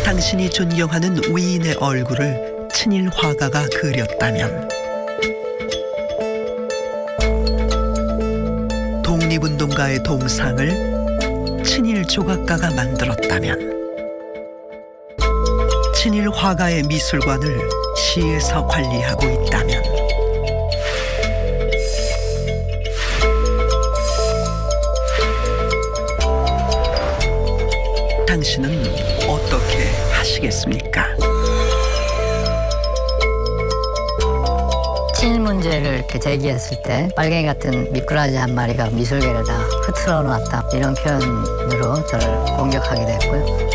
당신이 존경하는 위인의 얼굴을 친일 화가가 그렸다면, 독립운동가의 동상을 친일 조각가가 만들었다면, 친일 화가의 미술관을 시에서 관리하고 있다면, 당신은 어떻게 하시겠습니까? 친일 문제를 이렇게 제기했을 때 빨갱이 같은 미꾸라지 한 마리가 미술계를 다 흐트러 놨다, 이런 표현으로 저를 공격하게 됐고요.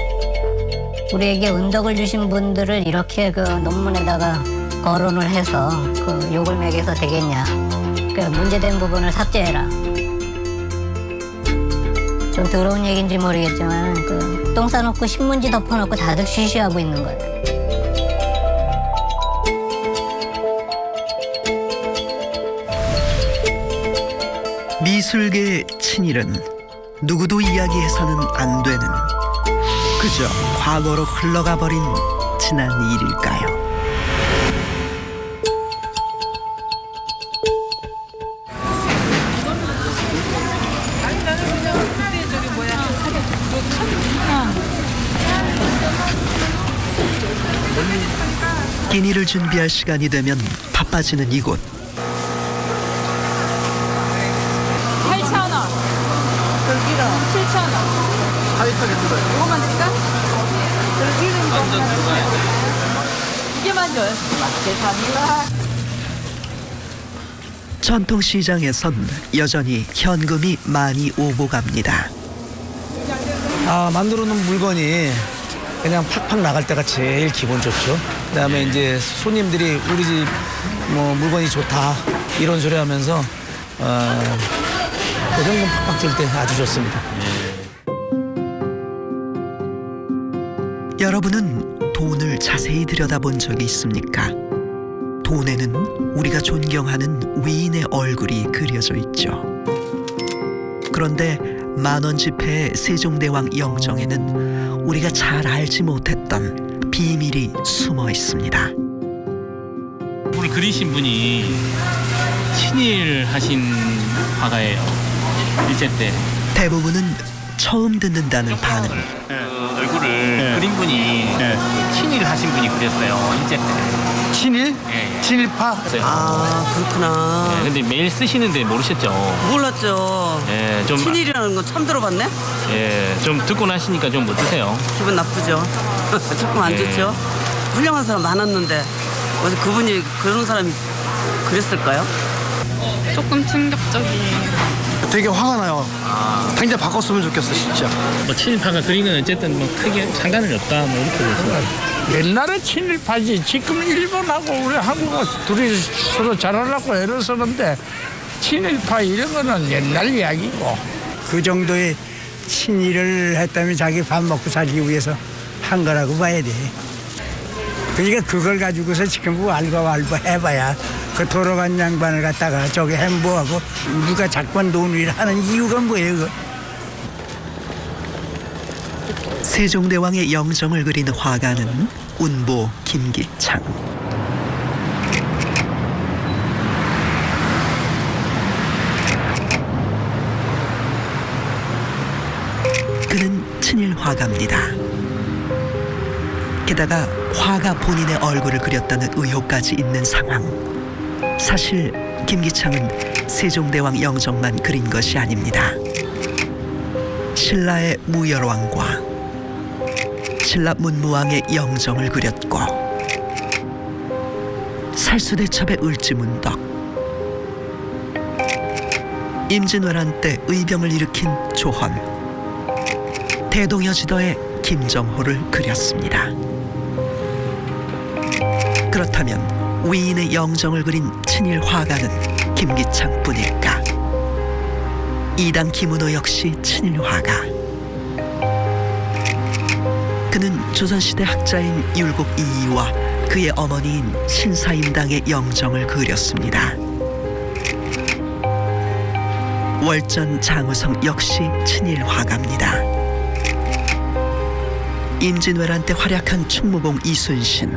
우리에게 은덕을 주신 분들을 이렇게 그 논문에다가 거론을 해서 그 욕을 매겨서 되겠냐, 그 문제된 부분을 삭제해라. 좀 더러운 얘기인지 모르겠지만 그 똥 싸놓고 신문지 덮어놓고 다들 쉬쉬하고 있는 거예요. 미술계의 친일은 누구도 이야기해서는 안 되는, 그저 과거로 흘러가 버린 지난 일일까요? 끼니를 준비할 시간이 되면 바빠지는 이곳. 8,000원. 들기름 7,000원. 이거만 드릴까? 들기름 이게만 줘요. 감사합니다. 전통시장에선 여전히 현금이 많이 오고 갑니다. 만들어 놓은 물건이 그냥 팍팍 나갈 때가 제일 기분 좋죠. 그다음에 이제 손님들이 우리 집 뭐 물건이 좋다 이런 소리 하면서 현금 팍팍 줄 때 아주 좋습니다. 여러분은 돈을 자세히 들여다본 적이 있습니까? 돈에는 우리가 존경하는 위인의 얼굴이 그려져 있죠. 그런데 만원 지폐의 세종대왕 영정에는 우리가 잘 알지 못했던 비밀이 숨어 있습니다. 오늘 그리신 분이 친일하신 화가예요. 일제 때. 대부분은 처음 듣는다는 반응. 그 얼굴을 그린 분이 친일하신 분이 그렸어요. 일제 때. 친일? 예. 친일파? 그렇구나. 근데 매일 쓰시는데 모르셨죠? 몰랐죠. 예, 좀 친일이라는 거 처음 들어봤네? 예, 좀 듣고 나시니까 좀 어떠세요? 기분 나쁘죠. 조금 안 좋죠. 훌륭한 사람 많았는데 어제 그분이 그런 사람이 그랬을까요? 조금 충격적이에요. 되게 화가 나요. 당장 바꿨으면 좋겠어, 진짜. 뭐 친일파가 그리는 어쨌든 뭐 크게 상관은 없다 뭐 이렇게 되죠. 옛날에 친일파지. 지금 일본하고 우리 한국하고 둘이 서로 잘하려고 애를 쓰는데 친일파 이런 거는 옛날 이야기고. 그 정도의 친일을 했다면 자기 밥 먹고 살기 위해서 한 거라고 봐야 돼. 그러니까 그걸 가지고서 지금 뭐 알바 해봐야 그 돌아간 양반을 갖다가 저기 행보하고 누가 작권 논의를 하는 이유가 뭐예요? 그거? 세종대왕의 영정을 그린 화가는 운보 김기창. 그는 친일 화가입니다. 게다가 화가 본인의 얼굴을 그렸다는 의혹까지 있는 상황. 사실 김기창은 세종대왕 영정만 그린 것이 아닙니다. 신라의 무열왕과 신라 문무왕의 영정을 그렸고, 살수대첩의 을지문덕, 임진왜란 때 의병을 일으킨 조헌, 대동여지도의 김정호를 그렸습니다. 그렇다면 위인의 영정을 그린 친일 화가는 김기창뿐일까? 이당 김은호 역시 친일 화가. 그는 조선시대 학자인 율곡 이이와 그의 어머니인 신사임당의 영정을 그렸습니다. 월전 장우성 역시 친일 화가입니다. 임진왜란 때 활약한 충무공 이순신,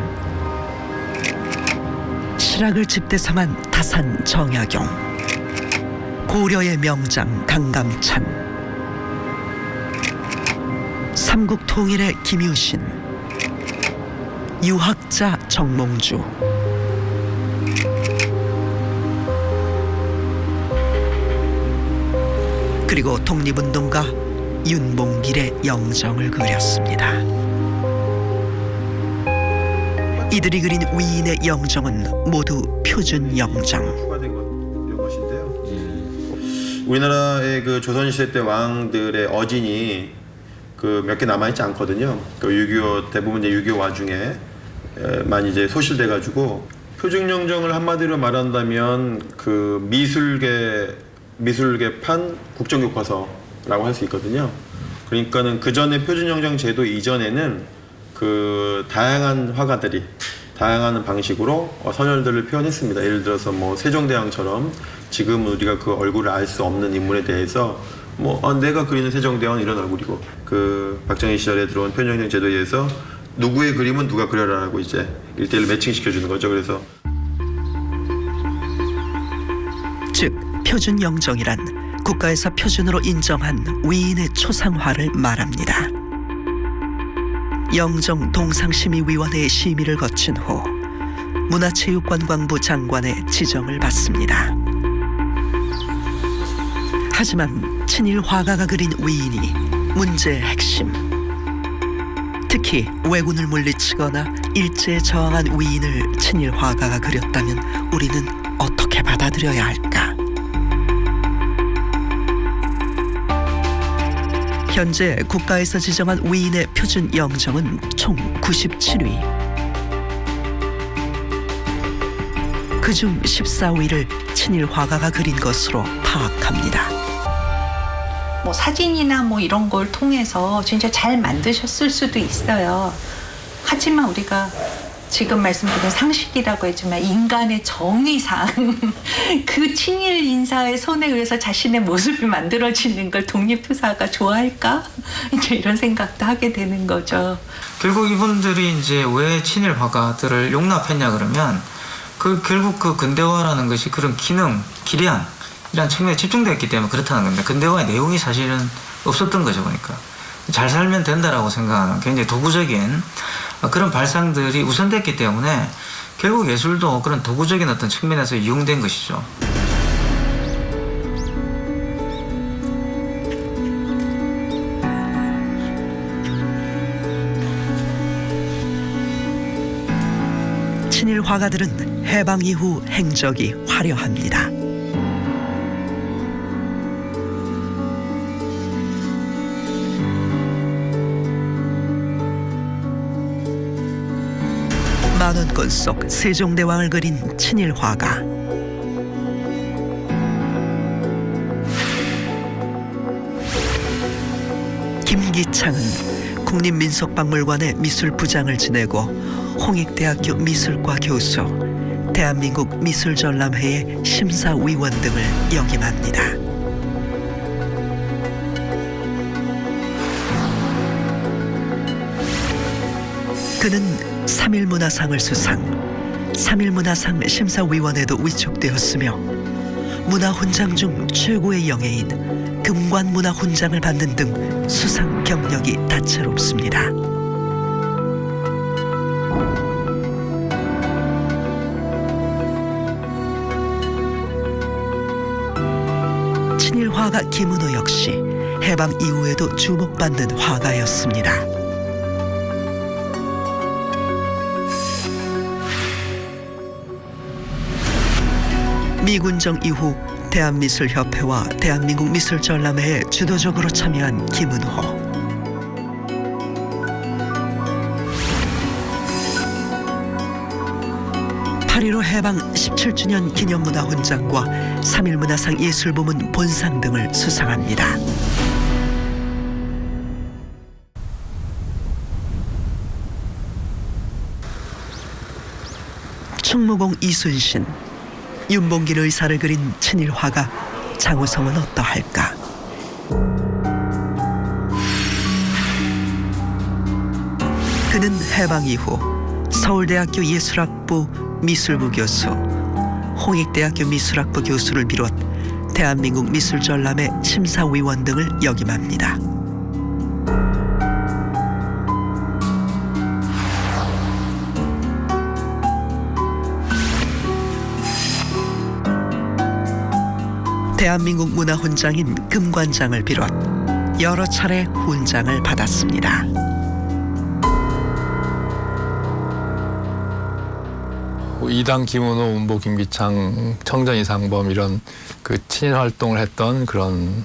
실학을 집대 삼은 다산 정약용, 고려의 명장 강감찬, 삼국 통일의 김유신, 유학자 정몽주, 그리고 독립운동가 윤봉길의 영정을 그렸습니다. 이들이 그린 위인의 영정은 모두 표준 영정. 이런 것인데요. 우리나라의 그 조선시대 때 왕들의 어진이 그 몇 개 남아 있지 않거든요. 그 6.25 대부분 이제 6.25 와중에 많이 이제 소실돼 가지고 표준 영정을 한마디로 말한다면 그 미술계판 국정교과서라고 할 수 있거든요. 그러니까는 그 전에 표준 영정 제도 이전에는 그 다양한 화가들이 다양한 방식으로 선열들을 표현했습니다. 예를 들어서 뭐 세종대왕처럼 지금 우리가 그 얼굴을 알 수 없는 인물에 대해서 내가 그리는 세종대왕은 이런 얼굴이고, 그 박정희 시절에 들어온 표준영정 제도에 의해서 누구의 그림은 누가 그려라라고 이제 1대1 매칭시켜주는 거죠. 그래서 즉 표준 영정이란 국가에서 표준으로 인정한 위인의 초상화를 말합니다. 영정 동상심의위원회의 심의를 거친 후 문화체육관광부 장관의 지정을 받습니다. 하지만 친일 화가가 그린 위인이 문제의 핵심. 특히 왜군을 물리치거나 일제에 저항한 위인을 친일 화가가 그렸다면 우리는 어떻게 받아들여야 할까? 현재 국가에서 지정한 위인의 표준 영정은 총 97위. 그중 14위를 친일 화가가 그린 것으로 파악합니다. 뭐 사진이나 뭐 이런 걸 통해서 진짜 잘 만드셨을 수도 있어요. 하지만 우리가 지금 말씀드린 상식이라고 했지만 인간의 정의상 그 친일 인사의 손에 의해서 자신의 모습이 만들어지는 걸 독립투사가 좋아할까? 이제 이런 생각도 하게 되는 거죠. 결국 이분들이 이제 왜 친일 화가들을 용납했냐 그러면 결국 그 근대화라는 것이 그런 기능, 기량이라는 측면에 집중되었기 때문에 그렇다는 겁니다. 근대화의 내용이 사실은 없었던 거죠. 그러니까 잘 살면 된다라고 생각하는 굉장히 도구적인 그런 발상들이 우선됐기 때문에 결국 예술도 그런 도구적인 어떤 측면에서 이용된 것이죠. 친일 화가들은 해방 이후 행적이 화려합니다. 만원권 속 세종대왕을 그린 친일 화가, 김기창은 국립민속박물관의 미술부장을 지내고 홍익대학교 미술과 교수, 대한민국 미술전람회의 심사위원 등을 역임합니다. 그는 3.1문화상을 수상, 3.1문화상 심사위원회도 위촉되었으며 문화훈장 중 최고의 영예인 금관문화훈장을 받는 등 수상 경력이 다채롭습니다. 친일 화가 김은호 역시 해방 이후에도 주목받는 화가였습니다. 미군정 이후 대한미술협회와 대한민국 미술전람회에 주도적으로 참여한 김은호. 8.15 해방 17주년 기념문화훈장과 3.1문화상 예술부문 본상 등을 수상합니다. 충무공 이순신, 윤봉길 의사를 그린 친일 화가 장우성은 어떠할까? 그는 해방 이후 서울대학교 예술학부 미술부 교수, 홍익대학교 미술학부 교수를 비롯 대한민국 미술전람회 심사위원 등을 역임합니다. 대한민국 문화훈장인 금관장을 비롯 여러 차례 훈장을 받았습니다. 이당 김은호, 운보 김기창, 청정 이상범 이런 그 친일 활동을 했던 그런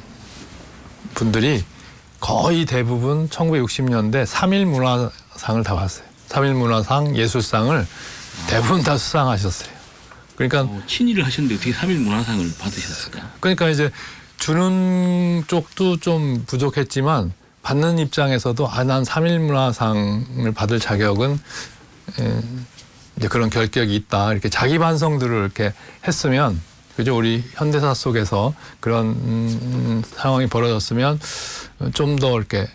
분들이 거의 대부분 1960년대 3.1 문화상을 다 받았어요. 3.1 문화상, 예술상을 대부분 다 수상하셨어요. 그러니까 친일을 하셨는데 어떻게 3.1 문화상을 받으셨을까? 그러니까 이제 주는 쪽도 좀 부족했지만 받는 입장에서도 난 3.1 문화상을 받을 자격은 이제 그런 결격이 있다. 이렇게 자기 반성들을 이렇게 했으면, 그죠? 우리 현대사 속에서 그런 상황이 벌어졌으면 좀 더 이렇게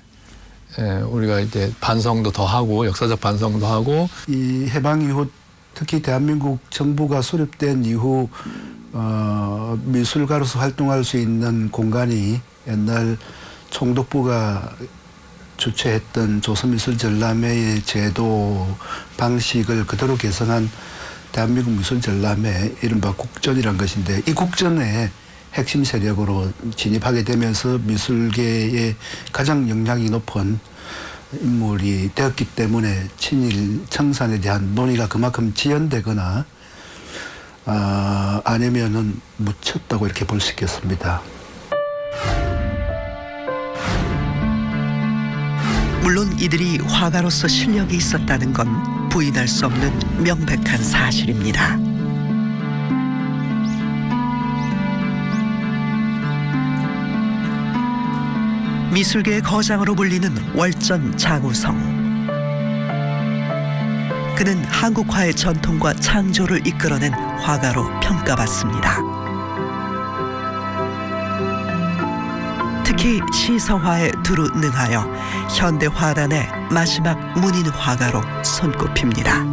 우리가 이제 반성도 더 하고 역사적 반성도 하고. 이 해방 이후 특히 대한민국 정부가 수립된 이후 미술가로서 활동할 수 있는 공간이 옛날 총독부가 주최했던 조선미술전람회의 제도 방식을 그대로 개성한 대한민국 미술전람회, 이른바 국전이란 것인데, 이 국전의 핵심 세력으로 진입하게 되면서 미술계에 가장 영향이 높은 인물이 되었기 때문에 친일 청산에 대한 논의가 그만큼 지연되거나 아니면은 묻혔다고 이렇게 볼 수 있겠습니다. 물론 이들이 화가로서 실력이 있었다는 건 부인할 수 없는 명백한 사실입니다. 미술계의 거장으로 불리는 월전 장우성. 그는 한국화의 전통과 창조를 이끌어낸 화가로 평가받습니다. 특히 시서화에 두루 능하여 현대 화단의 마지막 문인 화가로 손꼽힙니다.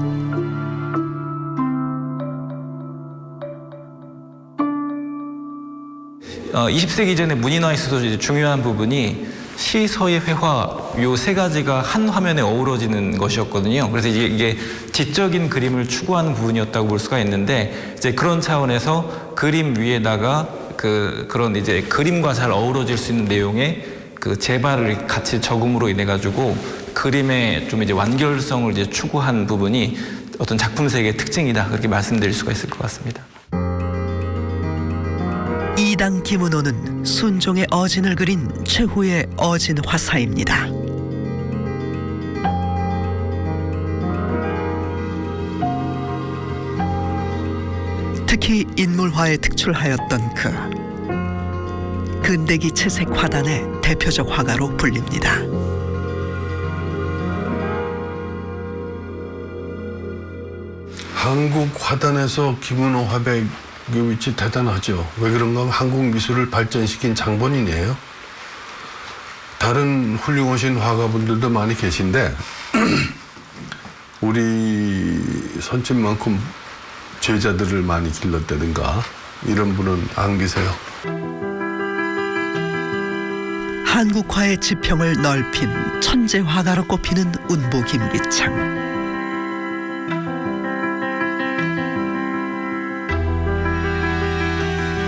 어, 20세기 이전의 문인화에 있어서 이제 중요한 부분이 시, 서의 회화 요 세 가지가 한 화면에 어우러지는 것이었거든요. 그래서 이게 지적인 그림을 추구하는 부분이었다고 볼 수가 있는데, 이제 그런 차원에서 그림 위에다가 그런 이제 그림과 잘 어우러질 수 있는 내용의 그 재발을 같이 적음으로 인해 가지고 그림의 좀 이제 완결성을 이제 추구한 부분이 어떤 작품 세계의 특징이다, 그렇게 말씀드릴 수가 있을 것 같습니다. 이당 김은호는 순종의 어진을 그린 최후의 어진 화사입니다. 특히 인물화에 특출하였던 근대기 채색 화단의 대표적 화가로 불립니다. 한국 화단에서 김은호 화백의 위치 대단하죠. 왜 그런가 하면 한국 미술을 발전시킨 장본인이에요. 다른 훌륭하신 화가분들도 많이 계신데 우리 선친만큼 제자들을 많이 길렀다든가 이런 분은 안 계세요. 한국화의 지평을 넓힌 천재 화가로 꼽히는 운보 김기창.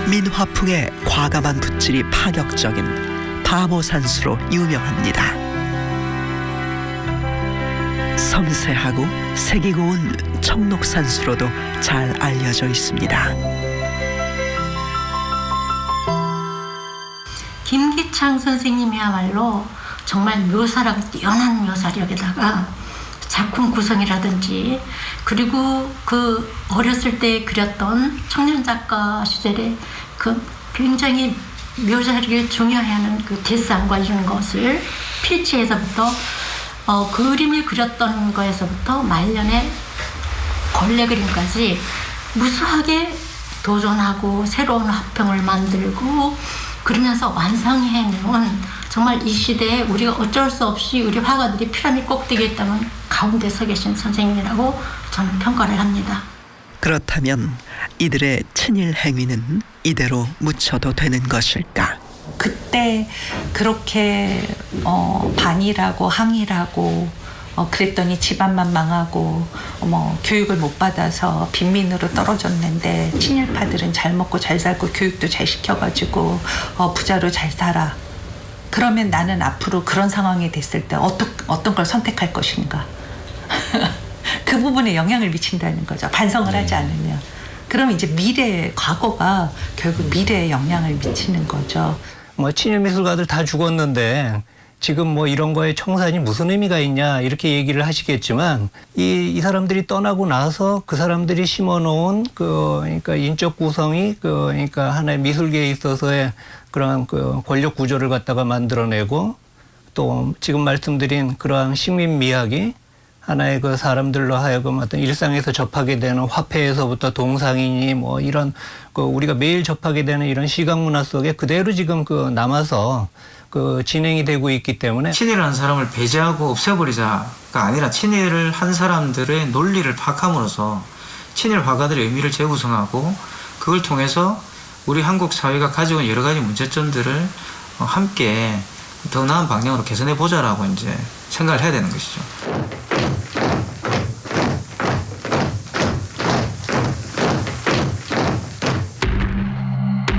민화풍의 과감한 붓질이 파격적인 바보산수로 유명합니다. 섬세하고 색이 고운 청록산수로도 잘 알려져 있습니다. 김기창 선생님이야말로 정말 묘사력, 뛰어난 묘사력에다가 작품 구성이라든지, 그리고 그 어렸을 때 그렸던 청년 작가 시절에 그 굉장히 묘사력을 중요해하는 그 데상과 이런 것을 필지에서부터 그림을 그렸던 거에서부터 말년에 걸레 그림까지 무수하게 도전하고 새로운 화평을 만들고 그러면서 완성해내온 정말 이 시대에 우리가 어쩔 수 없이 우리 화가들이 피라미드 꼭대기에 있다면 가운데 서 계신 선생님이라고 저는 평가를 합니다. 그렇다면 이들의 친일 행위는 이대로 묻혀도 되는 것일까? 그때 그렇게 반일하고 항일하고 그랬더니 집안만 망하고 교육을 못 받아서 빈민으로 떨어졌는데 친일파들은 잘 먹고 잘 살고 교육도 잘 시켜가지고 부자로 잘 살아. 그러면 나는 앞으로 그런 상황이 됐을 때 어떤 걸 선택할 것인가. 그 부분에 영향을 미친다는 거죠. 반성을 하지 않으면. 그럼 이제 과거가 결국 미래에 영향을 미치는 거죠. 뭐 친일 미술가들 다 죽었는데 지금 뭐 이런 거에 청산이 무슨 의미가 있냐 이렇게 얘기를 하시겠지만 이 사람들이 떠나고 나서 그 사람들이 심어놓은 그러니까 인적 구성이 그러니까 하나의 미술계에 있어서의 그런 그 권력 구조를 갖다가 만들어내고 또 지금 말씀드린 그러한 식민 미학이 하나의 그 사람들로 하여금 어떤 일상에서 접하게 되는 화폐에서부터 동상이니 뭐 이런 그 우리가 매일 접하게 되는 이런 시각 문화 속에 그대로 지금 그 남아서 그 진행이 되고 있기 때문에 친일을 한 사람을 배제하고 없애버리자가 아니라 친일을 한 사람들의 논리를 파악함으로써 친일 화가들의 의미를 재구성하고 그걸 통해서 우리 한국 사회가 가지고 있는 여러 가지 문제점들을 함께 더 나은 방향으로 개선해 보자라고 이제 생각을 해야 되는 것이죠.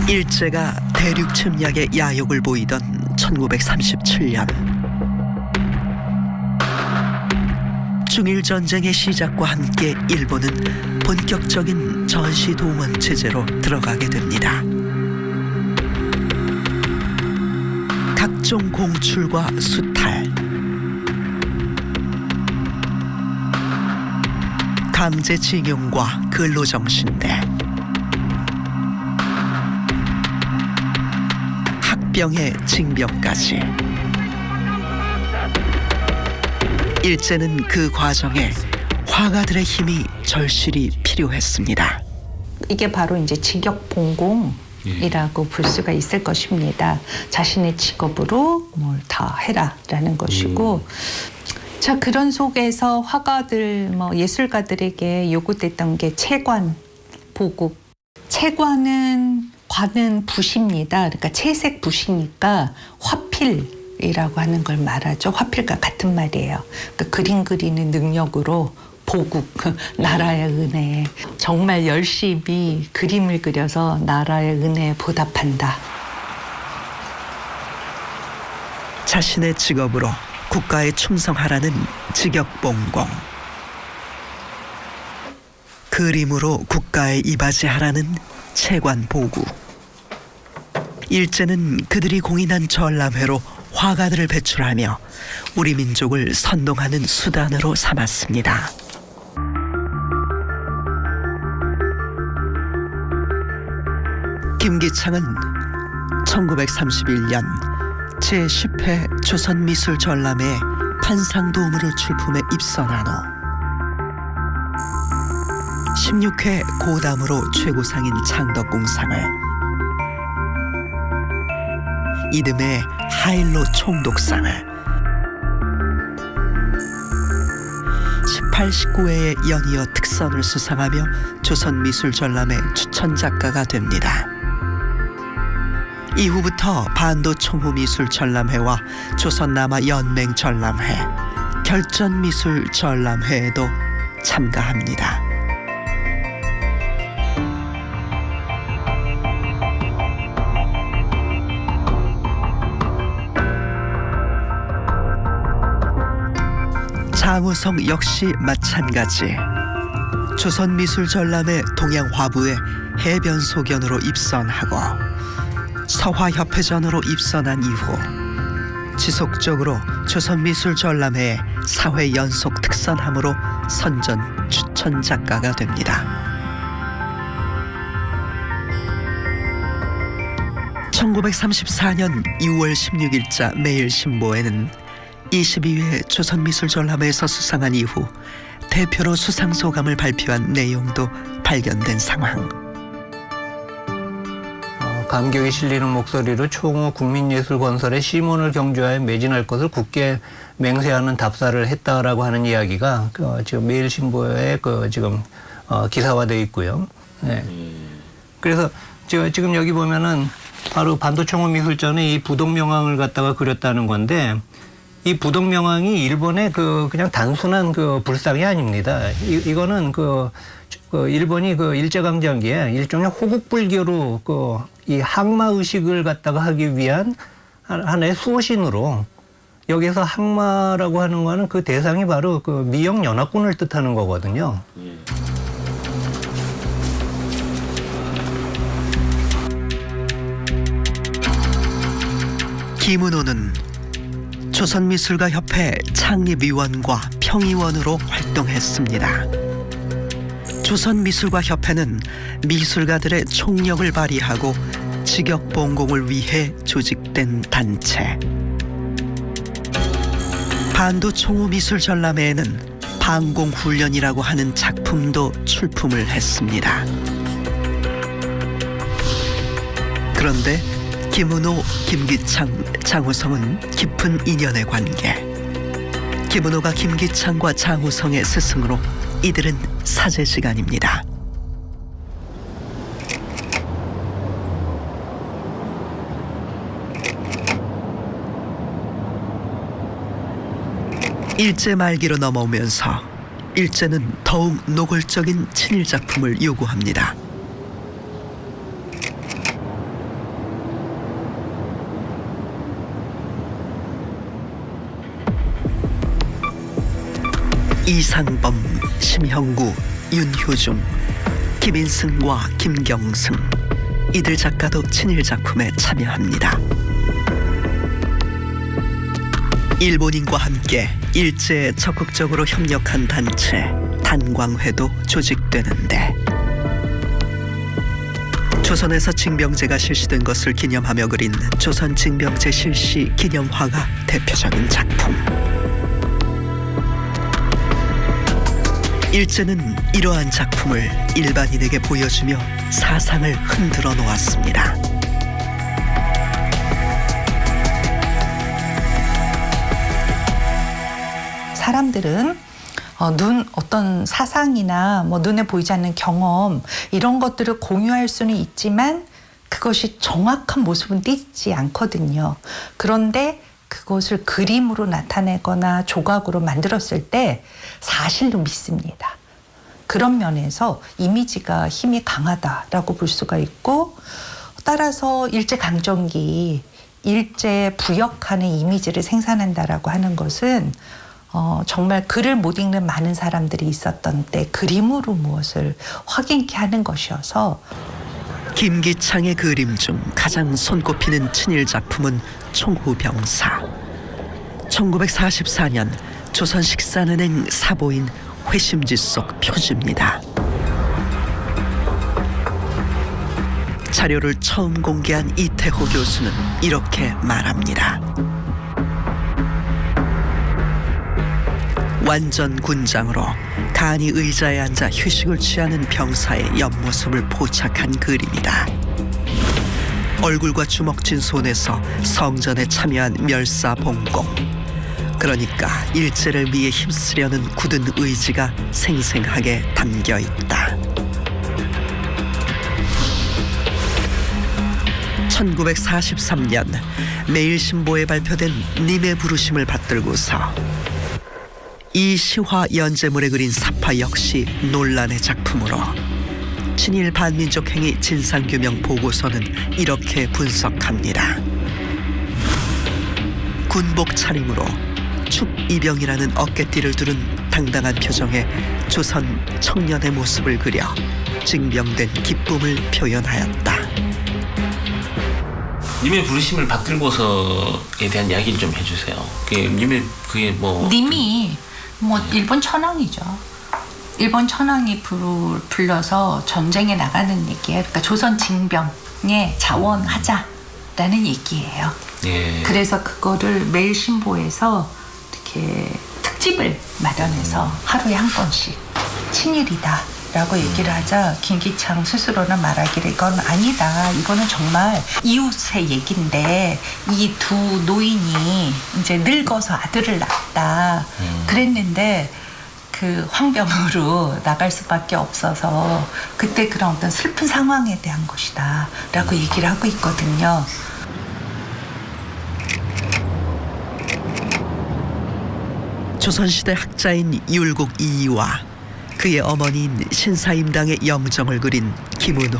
일제가 대륙 침략의 야욕을 보이던 1937년 중일전쟁의 시작과 함께 일본은 본격적인 전시동원 체제로 들어가게 됩니다. 각종 공출과 수탈, 강제징용과 근로정신대, 학병의 징병까지. 일제는 그 과정에 화가들의 힘이 절실히 필요했습니다. 이게 바로 이제 직업봉공이라고 볼 수가 있을 것입니다. 자신의 직업으로 뭘 다 해라라는 것이고, 자 그런 속에서 화가들, 예술가들에게 요구됐던 게 채관, 보국. 채관은 관은 붓입니다. 그러니까 채색 붓이니까 화필이라고 하는 걸 말하죠. 화필과 같은 말이에요. 그러니까 그림 그리는 능력으로 보국, 나라의 은혜에 정말 열심히 그림을 그려서 나라의 은혜에 보답한다. 자신의 직업으로 국가에 충성하라는 직업봉공. 그림으로 국가에 이바지하라는 채관보구. 일제는 그들이 공인한 전람회로 화가들을 배출하며 우리 민족을 선동하는 수단으로 삼았습니다. 김기창은 1931년 제10회 조선미술전람회 판상도무를 출품해 입선한 후 16회 고담으로 최고상인 창덕궁상을, 이듬해 하일로 총독상을, 18, 19회에 연이어 특선을 수상하며 조선미술전람회 추천작가가 됩니다. 이후부터 반도총후미술전람회와 조선남아연맹전람회, 결전미술전람회에도 참가합니다. 장우성 역시 마찬가지. 조선미술전람회 동양화부의 해변소견으로 입선하고 서화협회전으로 입선한 이후 지속적으로 조선미술전람회에 4회 연속 특선함으로 선전 추천 작가가 됩니다. 1934년 6월 16일자 매일신보에는 22회 조선미술전람회에서 수상한 이후 대표로 수상소감을 발표한 내용도 발견된 상황. 감격이 실리는 목소리로 총호 국민예술 건설의 시문을 경주하여 매진할 것을 굳게 맹세하는 답사를 했다라고 하는 이야기가 지금 매일신보에 지금 기사화되어 있고요. 네. 그래서 지금 여기 보면은 바로 반도총호 미술전에 이 부동명왕을 갖다가 그렸다는 건데, 이 부동명왕이 일본의 그냥 단순한 불상이 아닙니다. 이거는 일본이 일제강점기에 일종의 호국불교로 이 항마 의식을 갖다가 하기 위한 하나의 수호신으로, 여기서 항마라고 하는 거는 그 대상이 바로 미영 연합군을 뜻하는 거거든요. 김은호는 조선미술가협회 창립위원과 평의원으로 활동했습니다. 조선미술가협회는 미술가들의 총력을 발휘하고 직역봉공을 위해 조직된 단체. 반도총호 미술전람회에는 방공훈련이라고 하는 작품도 출품을 했습니다. 그런데 김은호, 김기창, 장호성은 깊은 인연의 관계. 김은호가 김기창과 장호성의 스승으로 이들은 사제지간입니다. 일제 말기로 넘어오면서 일제는 더욱 노골적인 친일 작품을 요구합니다. 이상범, 심형구, 윤효중, 김인승과 김경승, 이들 작가도 친일 작품에 참여합니다. 일본인과 함께 일제에 적극적으로 협력한 단체 단광회도 조직되는데, 조선에서 징병제가 실시된 것을 기념하며 그린 조선 징병제 실시 기념화가 대표적인 작품. 일제는 이러한 작품을 일반인에게 보여주며 사상을 흔들어 놓았습니다. 사람들은 어떤 사상이나 눈에 보이지 않는 경험, 이런 것들을 공유할 수는 있지만 그것이 정확한 모습은 띄지 않거든요. 그런데 그것을 그림으로 나타내거나 조각으로 만들었을 때 사실로 믿습니다. 그런 면에서 이미지가 힘이 강하다라고 볼 수가 있고, 따라서 일제강점기, 일제에 부역하는 이미지를 생산한다라고 하는 것은 정말 글을 못 읽는 많은 사람들이 있었던 때 그림으로 무엇을 확인케 하는 것이어서, 김기창의 그림 중 가장 손꼽히는 친일 작품은 총후병사. 1944년 조선 식산은행 사보인 회심지 속 표지입니다. 자료를 처음 공개한 이태호 교수는 이렇게 말합니다. 완전 군장으로 간이 의자에 앉아 휴식을 취하는 병사의 옆모습을 포착한 그림이다. 얼굴과 주먹진 손에서 성전에 참여한 멸사봉공. 그러니까 일제를 위해 힘쓰려는 굳은 의지가 생생하게 담겨 있다. 1943년 매일신보에 발표된 님의 부르심을 받들고서 이 시화 연재물에 그린 사파 역시 논란의 작품으로 친일 반민족 행위 진상규명 보고서는 이렇게 분석합니다. 군복 차림으로 축이병이라는 어깨띠를 두른 당당한 표정의 조선 청년의 모습을 그려 징병된 기쁨을 표현하였다. 님의 부르심을 받들고서에 대한 이야기를 좀 해주세요. 님이 일본 천황이죠. 일본 천황이 불러서 전쟁에 나가는 얘기예요. 그러니까 조선 징병에 자원하자라는 얘기예요. 예. 그래서 그거를 매일신보에서 이렇게 특집을 마련해서 하루에 한 건씩 친일이다라고 라고 얘기를 하자 김기창 스스로는 말하기를 이건 아니다. 이거는 정말 이웃의 얘기인데 이 두 노인이 이제 늙어서 아들을 낳았다. 그랬는데 그 황병으로 나갈 수밖에 없어서 그때 그런 어떤 슬픈 상황에 대한 것이다. 라고 얘기를 하고 있거든요. 조선시대 학자인 율곡 이이와 그의 어머니인 신사임당의 영정을 그린 김은호.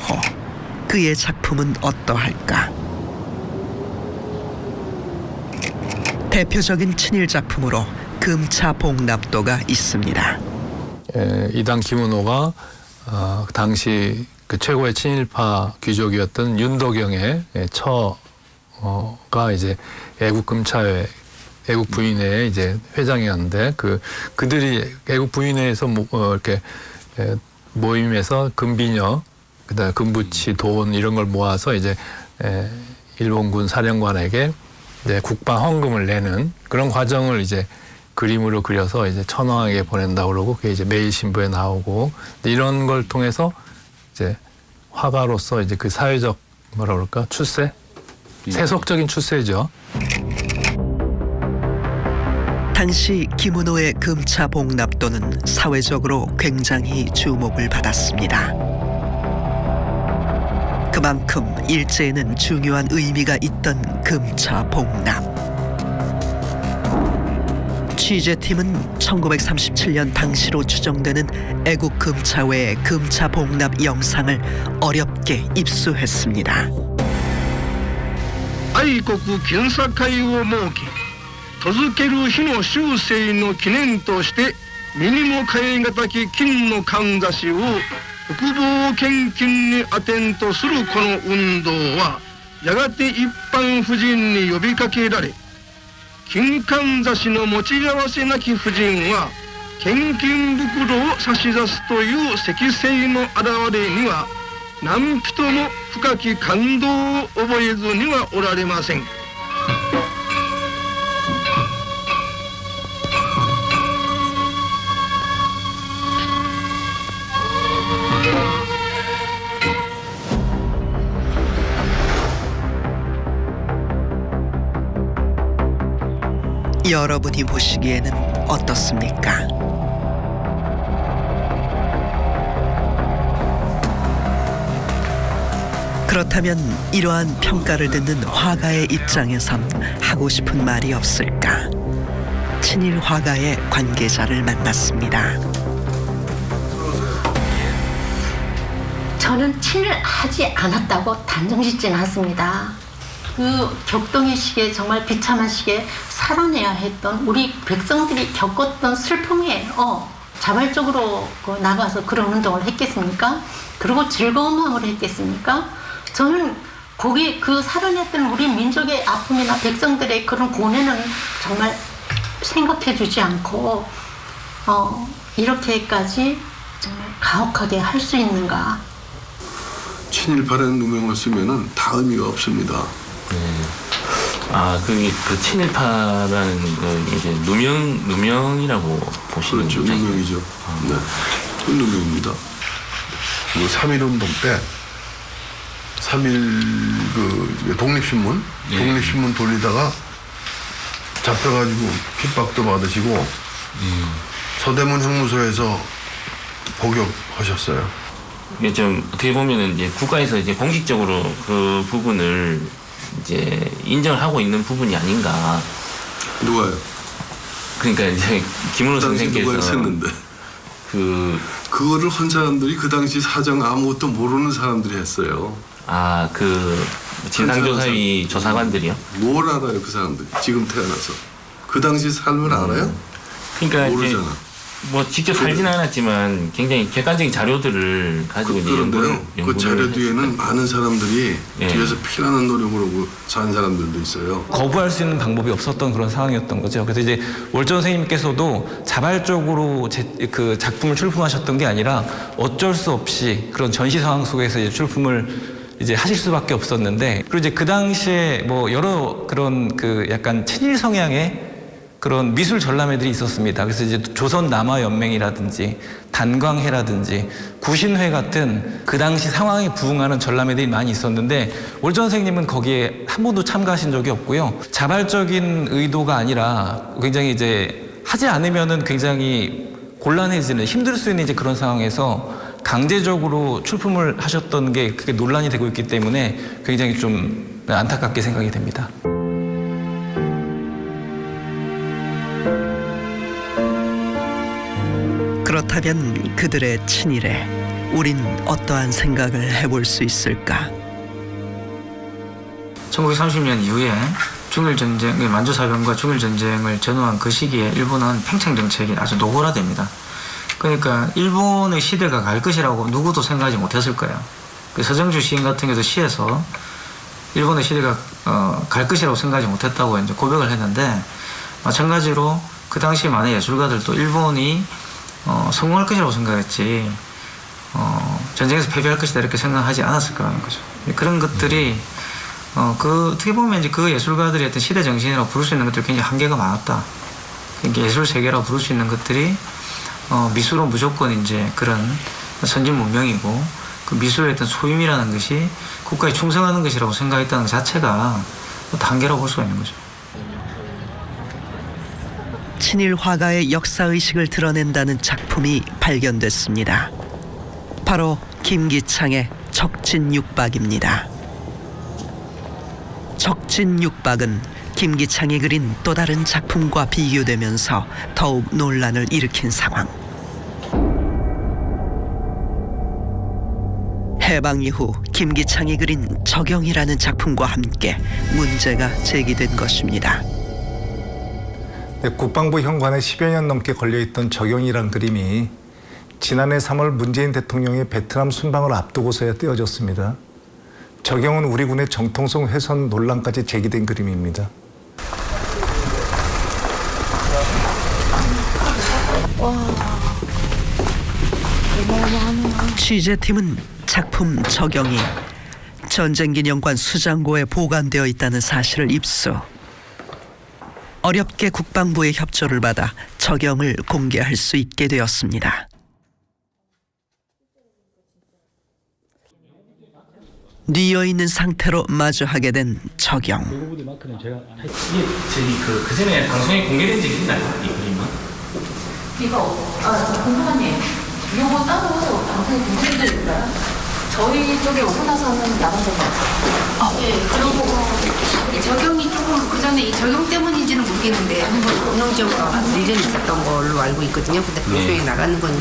그의 작품은 어떠할까? 대표적인 친일 작품으로 금차복납도가 있습니다. 이당 김은호가 당시 그 최고의 친일파 귀족이었던 윤도경의 처가 이제 애국금차회 애국 부인회 이제 회장이었는데 그들이 애국 부인회에서 이렇게 모임에서 금비녀 그다음에 금부치 돈 이런 걸 모아서 이제 일본군 사령관에게 이제 국방 헌금을 내는 그런 과정을 이제 그림으로 그려서 이제 천황에게 보낸다고 그러고 그게 이제 매일신부에 나오고 이런 걸 통해서 이제 화가로서 이제 그 사회적 뭐라 그럴까 출세 세속적인 출세죠. 당시 김은호의 금차복납도는 사회적으로 굉장히 주목을 받았습니다. 그만큼 일제에는 중요한 의미가 있던 금차복납. 취재팀은 1937년 당시로 추정되는 애국 금차회의 금차복납 영상을 어렵게 입수했습니다.愛国検査会を設け届ける日の終生の記念として身にも代え難き金のかんざしを国防献金にアテントするこの運動はやがて一般婦人に呼びかけられ金かんざしの持ち合わせなき婦人は献金袋を差し出すという積聖の表れには何人も深き感動を覚えずにはおられません。여러분이 보시기에는 어떻습니까? 그렇다면 이러한 평가를 듣는 화가의 입장에선 하고 싶은 말이 없을까? 친일 화가의 관계자를 만났습니다. 저는 친일하지 않았다고 단정짓지는 않습니다. 그 격동의 시기에 정말 비참한 시기에 살아내야 했던 우리 백성들이 겪었던 슬픔이에요. 자발적으로 나가서 그런 운동을 했겠습니까? 그리고 즐거운 마음으로 했겠습니까? 저는 거기 그 살아냈던 우리 민족의 아픔이나 백성들의 그런 고뇌는 정말 생각해주지 않고 이렇게까지 정말 가혹하게 할 수 있는가? 친일파라는 누명을 쓰면은 다 의미가 없습니다. 그 친일파라는 그 이제 누명이라고 보시는 그렇죠. 누명이죠. 네. 그 누명입니다. 3.1운동 때 3.1 그 독립신문 독립신문 돌리다가 잡혀가지고 핍박도 받으시고 서대문 형무소에서 복역하셨어요. 이게 좀 어떻게 보면은 이제 국가에서 이제 공식적으로 그 부분을 이제 인정을 하고 있는 부분이 아닌가. 누가요? 그러니까 이제 김은호 선생께서 누가 했었는데 그거를 한 사람들이 그 당시 사정 아무것도 모르는 사람들이 했어요. 그 진상조사위 조사관들이요? 뭘 알아요 그 사람들이 지금 태어나서 그 당시 삶을 알아요? 그러니까 모르잖아. 뭐 직접 살지는 않았지만 굉장히 객관적인 자료들을 가지고 이제 그런데요. 그 자료 뒤에는 했을 많은 사람들이 뒤에서 피나는 노력을 하고 산 사람들도 있어요. 거부할 수 있는 방법이 없었던 그런 상황이었던 거죠. 그래서 이제 월전 선생님께서도 자발적으로 그 작품을 출품하셨던 게 아니라 어쩔 수 없이 그런 전시 상황 속에서 이제 출품을 이제 하실 수밖에 없었는데, 그리고 이제 그 당시에 뭐 여러 그런 그 약간 친일 성향의 그런 미술 전람회들이 있었습니다. 그래서 이제 조선 남화 연맹이라든지 단광회라든지 구신회 같은 그 당시 상황에 부응하는 전람회들이 많이 있었는데 월전 선생님은 거기에 한 번도 참가하신 적이 없고요. 자발적인 의도가 아니라 굉장히 이제 하지 않으면은 굉장히 곤란해지는 힘들 수 있는 이제 그런 상황에서 강제적으로 출품을 하셨던 게 그게 논란이 되고 있기 때문에 굉장히 좀 안타깝게 생각이 됩니다. 그렇다면 그들의 친일에 우린 어떠한 생각을 해볼 수 있을까? 1930년 이후에 중일전쟁, 만주사변과 중일전쟁을 전후한 그 시기에 일본은 팽창정책이 아주 노골화됩니다. 그러니까 일본의 시대가 갈 것이라고 누구도 생각하지 못했을 거예요. 그 서정주 시인 같은 경우도 시에서 일본의 시대가 갈 것이라고 생각하지 못했다고 이제 고백을 했는데, 마찬가지로 그 당시 많은 예술가들도 일본이 성공할 것이라고 생각했지 전쟁에서 패배할 것이다 이렇게 생각하지 않았을 거라는 거죠. 그런 것들이 어떻게 보면 이제 그 예술가들이 어떤 시대 정신이라고 부를 수 있는 것들이 굉장히 한계가 많았다. 그러니까 예술 세계라고 부를 수 있는 것들이 미술은 무조건 이제 그런 선진 문명이고 그 미술의 어떤 소임이라는 것이 국가에 충성하는 것이라고 생각했다는 것 자체가 한계라고 볼 수가 있는 거죠. 친일 화가의 역사의식을 드러낸다는 작품이 발견됐습니다. 바로 김기창의 적진육박입니다. 적진육박은 김기창이 그린 또 다른 작품과 비교되면서 더욱 논란을 일으킨 상황. 해방 이후 김기창이 그린 적영이라는 작품과 함께 문제가 제기된 것입니다. 국방부 현관에 10여 년 넘게 걸려있던 적영이란 그림이 지난해 3월 문재인 대통령의 베트남 순방을 앞두고서야 떼어졌습니다. 적영은 우리 군의 정통성 훼손 논란까지 제기된 그림입니다. 취재팀은 작품 적영이 전쟁기념관 수장고에 보관되어 있다는 사실을 입수. 어렵게 국방부의 협조를 받아 적영을 공개할 수 있게 되었습니다. 뉘어있는 상태로 마주하게 된 적영. 이게 저기 그 전에 방송에 공개된 적이 있나요? 이 그림은? 이거 궁금하네요. 이거 따로 방송에 공개된 적 있나요? 저희 쪽에 오고 나서는 나간 적이 없어요. 네, 그리고 적용이 조금 그 전에 이 적용 때문인지는 모르겠는데 운영지역과 문제는 있었던 걸로 알고 있거든요. 근데 방송에 나가는 건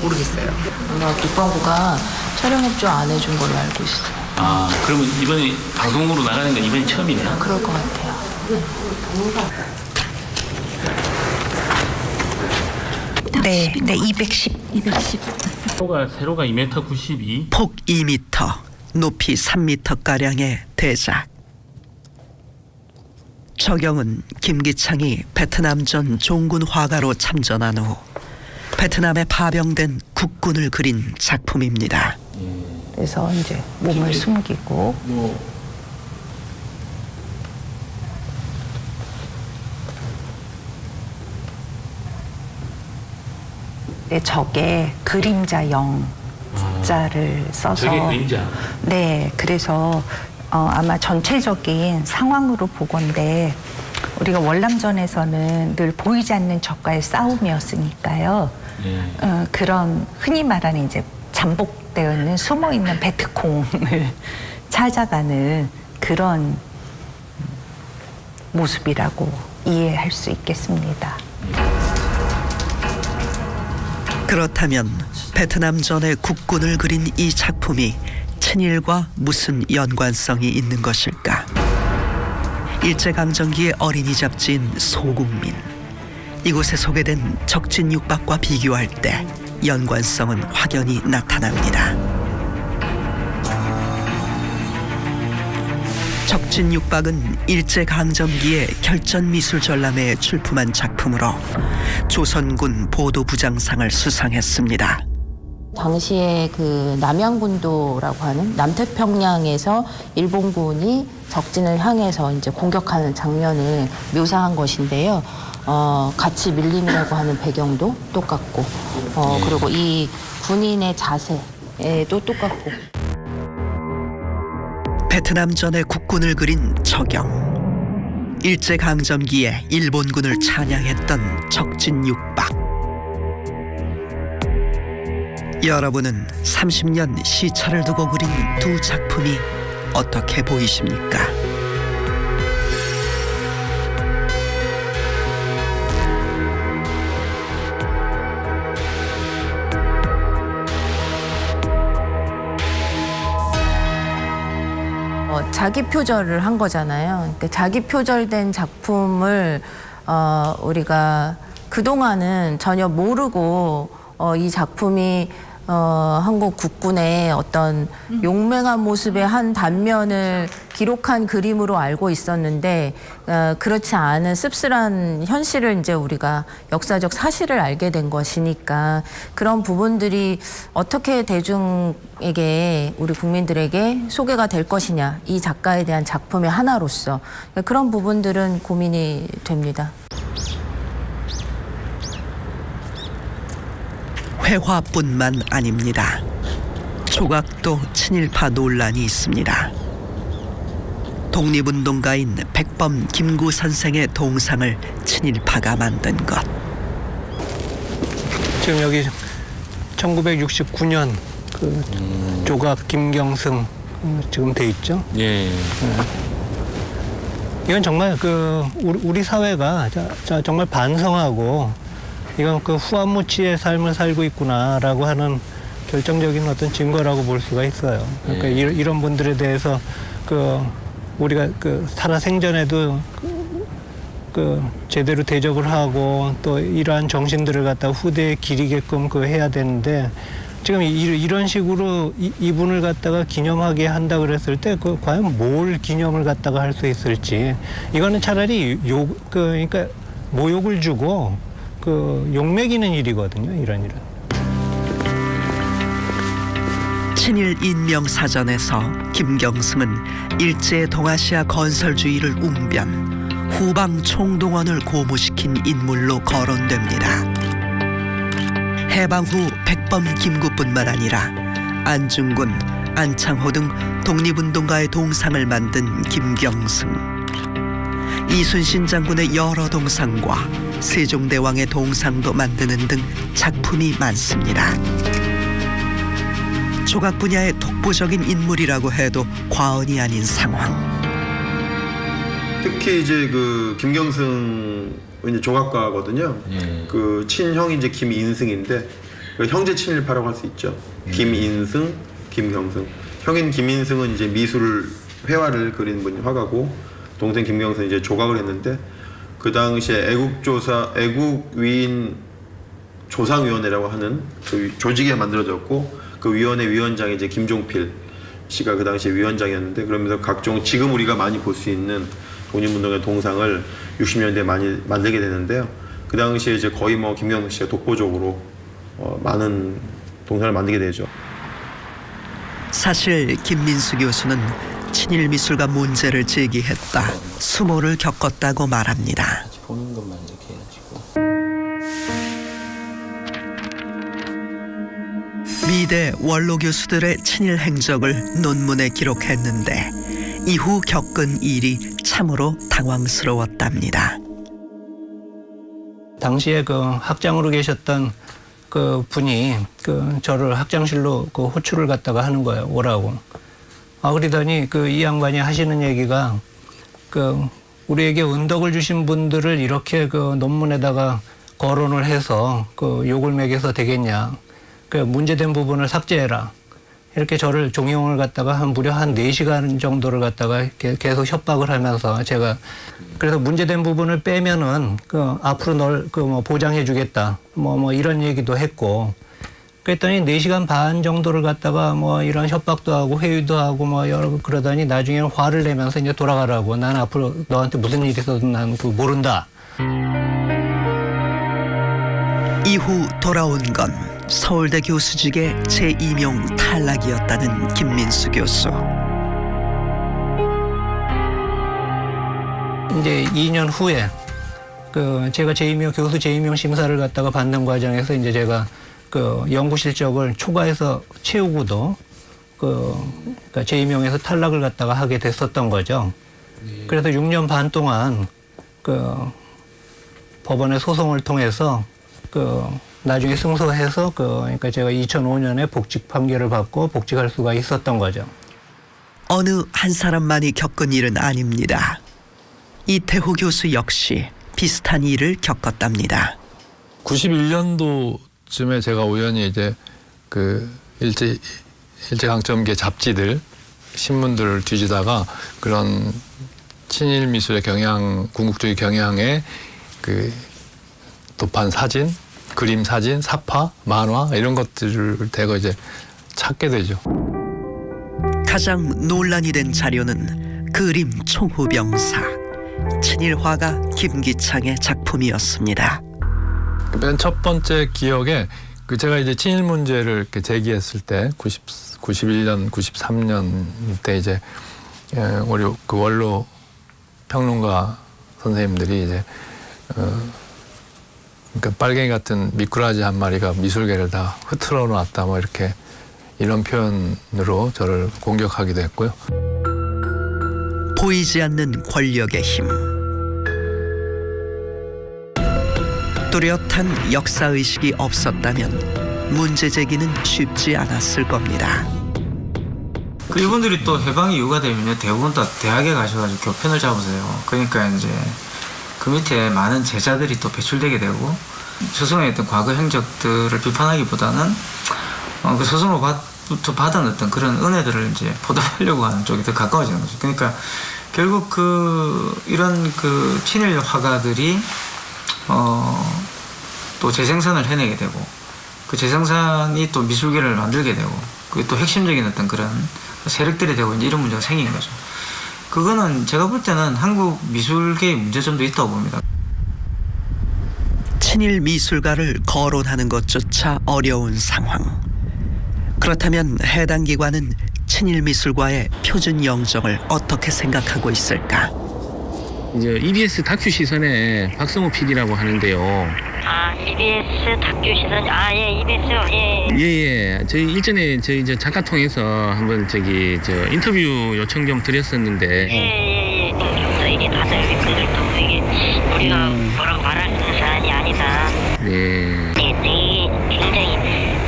모르겠어요. 아마 국방부가 촬영 협조 안 해준 걸로 알고 있어요. 아, 그러면 이번에 방송으로 나가는 건 이번이 처음이네요? 그럴 것 같아요. 네, 210. 세로가 2m 92. 폭 2m, 높이 3m가량의 대작. 적영은 김기창이 베트남전 종군 화가로 참전한 후 베트남에 파병된 국군을 그린 작품입니다. 그래서 이제 몸을 숨기고 적에 그림자 영자를 써서 저게 그림자? 네, 그래서 아마 전체적인 상황으로 보건데 우리가 월남전에서는 늘 보이지 않는 적과의 싸움이었으니까요. 그런 흔히 말하는 이제 잠복되어 있는 숨어 있는 베트콩을 찾아가는 그런 모습이라고 이해할 수 있겠습니다. 그렇다면 베트남전의 국군을 그린 이 작품이 친일과 무슨 연관성이 있는 것일까? 일제강점기의 어린이 잡지인 소국민. 이곳에 소개된 적진육박과 비교할 때 연관성은 확연히 나타납니다. 적진육박은 일제강점기의 결전미술전람회에 출품한 작품으로 조선군 보도부장상을 수상했습니다. 당시에 그 남양군도라고 하는 남태평양에서 일본군이 적진을 향해서 이제 공격하는 장면을 묘사한 것인데요. 같이 밀림이라고 하는 배경도 똑같고 그리고 이 군인의 자세도 똑같고. 베트남전의 국군을 그린 적영. 일제강점기에 일본군을 찬양했던 적진육박. 여러분은 30년 시차를 두고 그린 두 작품이 어떻게 보이십니까? 자기 표절을 한 거잖아요. 그러니까 자기 표절된 작품을 우리가 그동안은 전혀 모르고 이 작품이 한국 국군의 어떤 용맹한 모습의 한 단면을 기록한 그림으로 알고 있었는데 그렇지 않은 씁쓸한 현실을 이제 우리가 역사적 사실을 알게 된 것이니까 그런 부분들이 어떻게 대중에게 우리 국민들에게 소개가 될 것이냐 이 작가에 대한 작품의 하나로서 그런 부분들은 고민이 됩니다. 회화뿐만 아닙니다. 조각도 친일파 논란이 있습니다. 독립운동가인 백범 김구 선생의 동상을 친일파가 만든 것. 지금 여기 1969년 그 조각 김경승 지금 돼 있죠? 예. 이건 정말 그 우리 사회가 정말 반성하고 이건 그 후한무치의 삶을 살고 있구나라고 하는 결정적인 어떤 증거라고 볼 수가 있어요. 그러니까 이런 분들에 대해서 그 우리가 그 살아 생전에도 그 제대로 대접을 하고 또 이러한 정신들을 갖다가 후대에 기리게끔 그 해야 되는데 지금 이런 식으로 이분을 갖다가 기념하게 한다 그랬을 때 그 과연 뭘 기념을 갖다가 할 수 있을지 이거는 차라리 그러니까 모욕을 주고 그 욕먹이는 일이거든요. 이런 일은. 친일 인명사전에서 김경승은 일제 동아시아 건설주의를 웅변, 후방 총동원을 고무시킨 인물로 거론됩니다. 해방 후 백범 김구뿐만 아니라 안중근, 안창호 등 독립운동가의 동상을 만든 김경승. 이순신 장군의 여러 동상과 세종대왕의 동상도 만드는 등 작품이 많습니다. 조각 분야의 독보적인 인물이라고 해도 과언이 아닌 상황. 특히 이제 그 김경승 이제 조각가거든요. 그 친형이 이제 김인승인데 그 형제 친일파라고 할 수 있죠. 김인승, 김경승. 형인 김인승은 이제 미술 회화를 그린 분 화가고 동생 김경승은 이제 조각을 했는데 그 당시에 애국위인 조상위원회라고 하는 그 조직이 만들어졌고 그 위원회 위원장이 이제 김종필 씨가 그 당시에 위원장이었는데 그러면서 각종 지금 우리가 많이 볼 수 있는 독립운동의 동상을 60년대에 많이 만들게 되는데요. 그 당시에 이제 거의 뭐 김경승 씨가 독보적으로 많은 동상을 만들게 되죠. 사실 김민수 교수는 친일 미술가 문제를 제기했다 수모를 겪었다고 말합니다. 보는 것만 이렇게 해가지고. 미대 원로 교수들의 친일 행적을 논문에 기록했는데 이후 겪은 일이 참으로 당황스러웠답니다. 당시에 그 학장으로 계셨던 그 분이 그 저를 학장실로 그 호출을 갖다가 하는 거예요. 오라고. 그러더니 그 이 양반이 하시는 얘기가 그 우리에게 은덕을 주신 분들을 이렇게 그 논문에다가 거론을 해서 그 욕을 먹여서 되겠냐. 그 문제된 부분을 삭제해라. 이렇게 저를 종용을 갖다가 무려 한 4시간 정도를 갖다가 계속 협박을 하면서 제가 그래서 문제된 부분을 빼면은 그 앞으로 널 그 뭐 보장해 주겠다. 뭐 이런 얘기도 했고 그랬더니 4시간 반 정도를 갖다가 뭐 이런 협박도 하고 회의도 하고 뭐 여러 그러더니 나중에는 화를 내면서 이제 돌아가라고. 난 앞으로 너한테 무슨 일이 있어도 난 그거 모른다. 이후 돌아온 건 서울대 교수직의 재임용 탈락이었다는 김민수 교수. 이제 2년 후에 제가 교수 재임용 심사를 갖다가 받는 과정에서 이제 제가 연구 실적을 초과해서 채우고도 그러니까 재임용에서 탈락을 갖다가 하게 됐었던 거죠. 그래서 6년 반 동안 법원의 소송을 통해서 나중에 승소해서 그러니까 제가 2005년에 복직 판결을 받고 복직할 수가 있었던 거죠. 어느 한 사람만이 겪은 일은 아닙니다. 이태호 교수 역시 비슷한 일을 겪었답니다. 91년도쯤에 제가 우연히 이제 일제강점기 잡지들, 신문들을 뒤지다가 그런 친일 미술의 경향, 군국주의 경향의 도판 사진, 그림 사진, 사파, 만화 이런 것들을 대거 이제 찾게 되죠. 가장 논란이 된 자료는 그림 총후병사, 친일 화가 김기창의 작품이었습니다. 맨 첫 번째 기억에 제가 이제 친일 문제를 이렇게 제기했을 때 91년, 93년 때 이제 우리 원로 평론가 선생님들이 이제 그러니까 빨갱이 같은 미꾸라지 한 마리가 미술계를 다 흐트러 놨다 뭐 이렇게 이런 표현으로 저를 공격하기도 했고요. 보이지 않는 권력의 힘. 뚜렷한 역사의식이 없었다면 문제 제기는 쉽지 않았을 겁니다. 이분들이 또 해방 이유가 되면 대부분 다 대학에 가셔가지고 교편을 잡으세요. 그러니까 이제 그 밑에 많은 제자들이 또 배출되게 되고 스승의 어떤 과거 행적들을 비판하기보다는 그 스승으로부터 받은 어떤 그런 은혜들을 이제 보답하려고 하는 쪽이 더 가까워지는 거죠. 그러니까 결국 이런 친일 화가들이 또 재생산을 해내게 되고 그 재생산이 또 미술계를 만들게 되고 그게 또 핵심적인 어떤 그런 세력들이 되고 이제 이런 문제가 생긴 거죠. 그거는 제가 볼 때는 한국 미술계의 문제점도 있다고 봅니다. 친일 미술가를 거론하는 것조차 어려운 상황. 그렇다면 해당 기관은 친일 미술과의 표준 영정을 어떻게 생각하고 있을까? 이제 EBS 다큐 시선에 박성호 PD라고 하는데요. EBS 다큐 시선, 예, EBS요, 예. 예. 저희 일전에 저희 작가 통해서 한번 인터뷰 요청 좀 드렸었는데. 예. 저희들이 다들 그들도 이게 우리가 뭐라고 말할 수 있는 사안이 아니다. 네. 되게 굉장히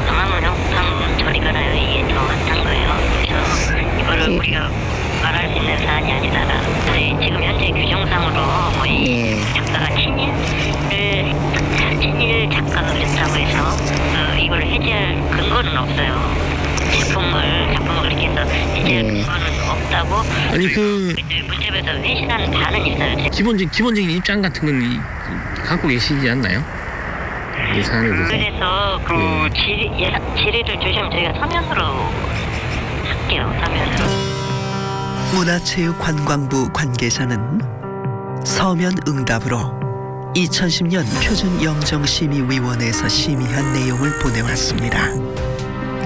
강화문형탕 처리가라요. 이게 더 많단 거예요. 그래서 이거를 우리가 말할 수 있는 사안이 아니다. 지금 현재 규정상으로 이 작가가 친일 작가가 됐다고 해서 이걸 해제할 근거는 없어요. 작품을 이렇게 해서 해제할 근거는 없다고. 아니 문제에서 회신하는 바는 있어요. 기본적인 입장 같은 건 갖고 계시지 않나요? 이 사안에 대해서. 그래서 질의를 주시면 저희가 서면으로 할게요. 서면으로. 문화체육관광부 관계자는 서면 응답으로 2010년 표준영정심의위원회에서 심의한 내용을 보내왔습니다.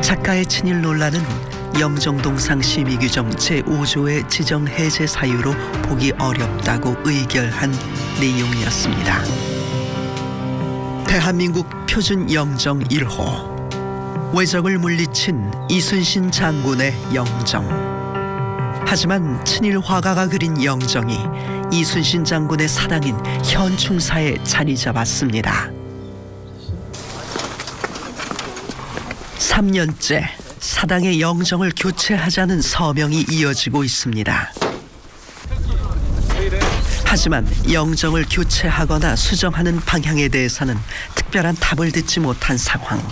작가의 친일 논란은 영정동상 심의규정 제5조의 지정 해제 사유로 보기 어렵다고 의결한 내용이었습니다. 대한민국 표준영정 1호, 왜적을 물리친 이순신 장군의 영정. 하지만 친일 화가가 그린 영정이 이순신 장군의 사당인 현충사에 자리 잡았습니다. 3년째 사당의 영정을 교체하자는 서명이 이어지고 있습니다. 하지만 영정을 교체하거나 수정하는 방향에 대해서는 특별한 답을 듣지 못한 상황.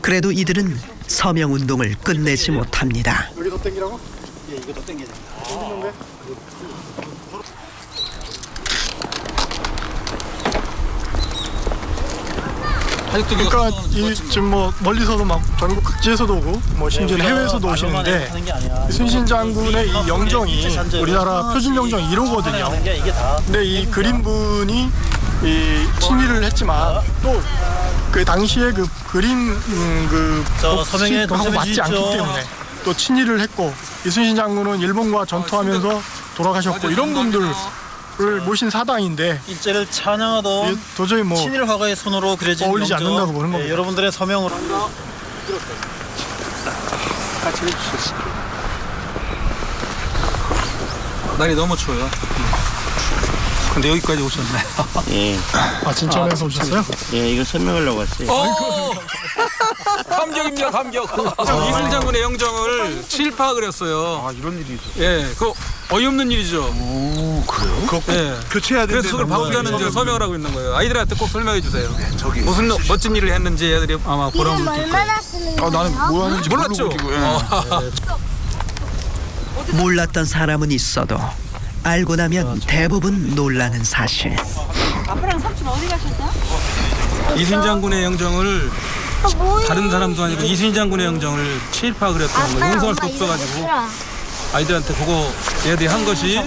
그래도 이들은 서명 운동을 끝내지 못합니다. 여기 더 땡기라고? 예, 이거 더 땡기자. 그러니까 지금 멀리서도 막 전국 각지에서도 오고 심지어는 해외에서도 오시는데 이순신 장군의 이 영정이 우리나라 표준 영정 1호거든요. 근데 이 그림분이 이 친일을 했지만 또 그 당시에 그 그림 복식하고 맞지 않기 때문에 또 친일을 했고 이순신 장군은 일본과 전투하면서 돌아가셨고 이런 분들 모신 사당인데 일제를 찬양하던 도저히 뭐 친일 화가의 손으로 그려진 어울리지 영정, 않는다고 보는 겁니다. 여러분들의 서명으로 같이 해주시죠. 날이 너무 추워요. 근데 여기까지 오셨네. 예. 아 진천에서 오셨어요? 예, 이거 설명하려고 왔어요. 감격입니다, 감격. 이순신 장군의 영정을 친일파 그렸어요. 아 이런 일이 있었어요. 예, 그 어이없는 일이죠. 오 그래요? 그거 예. 교체해야 되는데. 그래서 그걸 바꾸자는 이제 서명을 하고 있는 거예요. 아이들한테 꼭 설명해 주세요. 저기 무슨 멋진 일을 했는지 애들이 아마 보람을 느낄 거예요. 아 나는 뭐 하는지 몰랐죠? 몰랐던 사람은 있어도 알고 나면 대부분 놀라는 사실. 아빠랑 삼촌 어디 가셨어요? 이순신 장군의 영정을 다른 사람도 아니고 이순신 장군의 영정을 친일파 그렸다는 거 용서할 수 없어가지고 아이들한테 그거 얘들이 한 것이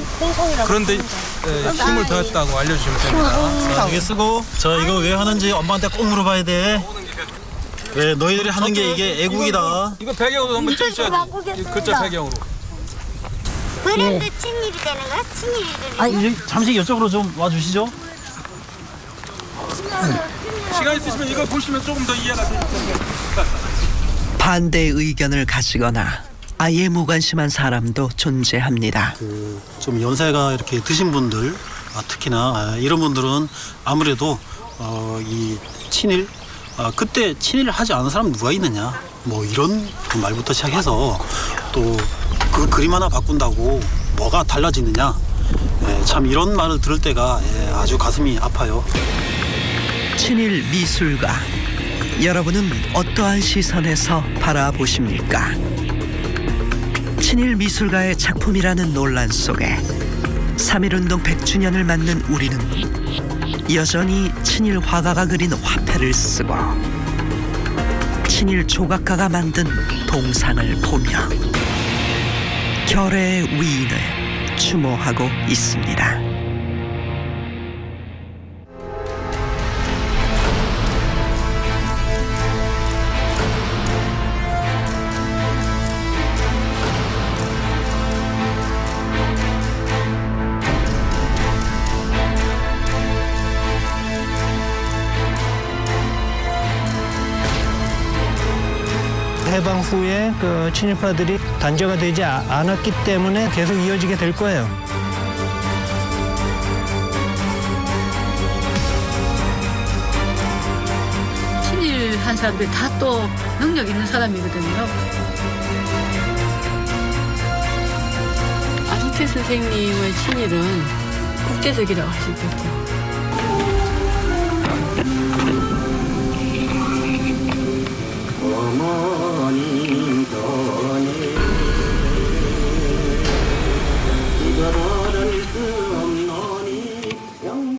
그런데 힘을 더했다고 알려주시면 됩니다. 자, 이게 쓰고 저 이거 왜 하는지 엄마한테 꼭 물어봐야 돼. 왜 너희들이 하는 게 이게 애국이다. 이거 배경으로 한번 찍으셔야지. 글자 배경으로. 그래도 친일이 되는 거야? 친일이 되는 거야? 잠시 이쪽으로 좀 와주시죠. 시간 있으시면 이거 보시면 조금 더 이해가 되니까. 반대 의견을 가지거나 아예 무관심한 사람도 존재합니다. 좀 연세가 이렇게 드신 분들, 특히나 이런 분들은 아무래도 이 친일, 그때 친일을 하지 않은 사람 누가 있느냐, 뭐 이런 그 말부터 시작해서 또 그 그림 하나 바꾼다고 뭐가 달라지느냐, 참 이런 말을 들을 때가 아주 가슴이 아파요. 친일 미술가, 여러분은 어떠한 시선에서 바라보십니까? 친일 미술가의 작품이라는 논란 속에 3.1운동 100주년을 맞는 우리는 여전히 친일 화가가 그린 화폐를 쓰고 친일 조각가가 만든 동상을 보며 결의의 위인을 추모하고 있습니다. 해방 후에 그 친일파들이 단죄가 되지 않았기 때문에 계속 이어지게 될 거예요. 친일한 사람들이 다 또 능력 있는 사람이거든요. 안희태 선생님의 친일은 국제적이라고 할 수 있겠죠. 어머니